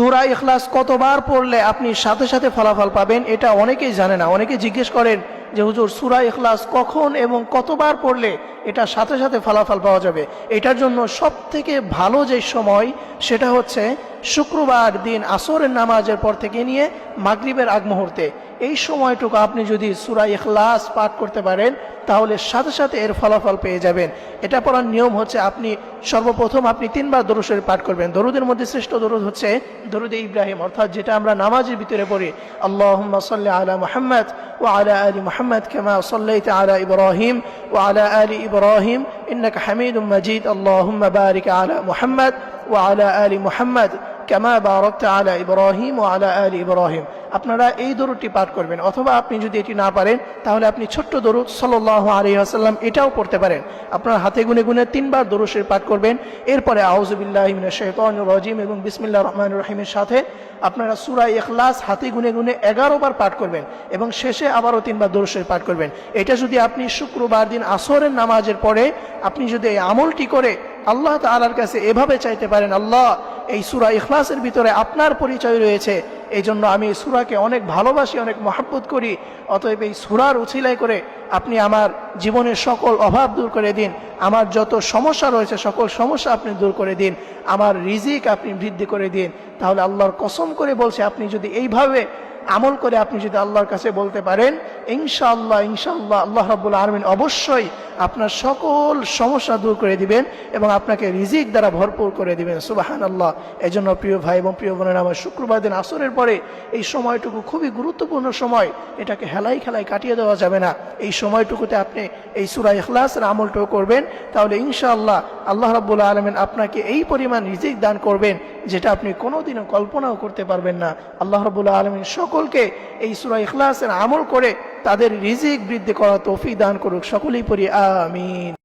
সূরা ইখলাস কতবার পড়লে আপনি সাথে সাথে ফলাফল পাবেন এটা অনেকেই জানে না। অনেকে জিজ্ঞেস করেন যে হুজুর সূরা ইখলাস কখন এবং কতবার পড়লে এটা সাথে সাথে ফলাফল পাওয়া যাবে। এটার জন্য সবথেকে ভালো যে সময় সেটা হচ্ছে শুক্রবার দিন আসরের নামাজের পর থেকে নিয়ে মাগরিবের আগ মুহূর্তে। এই সময়টুকু আপনি যদি সূরা ইখলাস পাঠ করতে পারেন তাহলে সাথে সাথে এর ফলাফল পেয়ে যাবেন। এটা পড়ার নিয়ম হচ্ছে আপনি সর্বপ্রথম আপনি 3 বার দরুদ শরীফ পাঠ করবেন। দরুদের মধ্যে শ্রেষ্ঠ দরুদ হচ্ছে দরুদে ইব্রাহিম, অর্থাৎ যেটা আমরা নামাজের ভিতরে পড়ি, আল্লাহুম্মা সাল্লি আলা মুহাম্মাদ ওয়া আলা আলি মুহাম্মাদ কামা সাল্লাইতা আলা ইব্রাহিম ওয়া আলা আলি ইব্রাহিম ইন্নাকা হামিদুম মাজিদ, আল্লাহুম্মা বারিক আলা মুহাম্মাদ ওয়া আলা আলি মুহাম্মাদ কামা বারাকতা আলা ইব্রাহিম ওয়া আলা আলি ইব্রাহিম। আপনারা এই দরুদটি পাঠ করবেন, অথবা আপনি যদি এটি না পারেন তাহলে আপনি ছোট্ট দরুদ সাল্লাল্লাহু আলাইহি ওয়াসাল্লাম এটাও পড়তে পারেন। আপনার হাতে গুনে গুনে 3 বার দরুদ শরীফ পাঠ করবেন। এরপরে আউযু বিল্লাহি মিনাশ শাইতানির রাজিম এবং বিসমিল্লাহির রহমানির রহিমের সাথে আপনারা সূরা ইখলাস হাতে গুনে গুনে 11 বার পাঠ করবেন এবং শেষে আবারও 3 বার দরুদ শরীফ পাঠ করবেন। এটা যদি আপনি শুক্রবার দিন আসরের নামাজের পরে আপনি যদি এই আমলটি করে আল্লাহ তাআলার কাছে এভাবে চাইতে পারেন, আল্লাহ এই সূরা ইখলাসের ভিতরে আপনার পরিচয় রয়েছে, এই জন্য আমি এই সূরাকে অনেক ভালোবাসি, অনেক মহব্বত করি, অতএব এই সূরার উছিলাই করে আপনি আমার জীবনের সকল অভাব দূর করে দিন, আমার যত সমস্যা রয়েছে সকল সমস্যা আপনি দূর করে দিন, আমার রিজিক আপনি বৃদ্ধি করে দিন। তাহলে আল্লাহর কসম করে বলছে আপনি যদি এইভাবে আমল করে আপনি যদি আল্লাহর কাছে বলতে পারেন, ইনশাআল্লাহ ইনশাআল্লাহ আল্লাহ রাব্বুল আলামিন অবশ্যই আপনার সকল সমস্যা দূর করে দিবেন এবং আপনাকে রিজিক দ্বারা ভরপুর করে দিবেন। সুবহানাল্লাহ। এজন্য প্রিয় ভাই এবং প্রিয় বোনেরা, আমার শুক্রবার দিন আসরের পরে এই সময়টুকু খুবই গুরুত্বপূর্ণ সময়, এটাকে হেলাই খেলাই কাটিয়ে দেওয়া যাবে না। এই সময়টুকুতে আপনি এই সূরা ইখলাসের আমলটাও করবেন, তাহলে ইনশাআল্লাহ আল্লাহ রাব্বুল আলামিন আপনাকে এই পরিমাণ রিজিক দান করবেন যেটা আপনি কোনোদিনও কল্পনাও করতে পারবেন না। আল্লাহ রাব্বুল আলামিন সকলকে এই সূরা ইখলাসের আমল করে তাদের রিজিক বৃদ্ধি করার তৌফিক দান করুক। সকলেই পড়ি আমিন।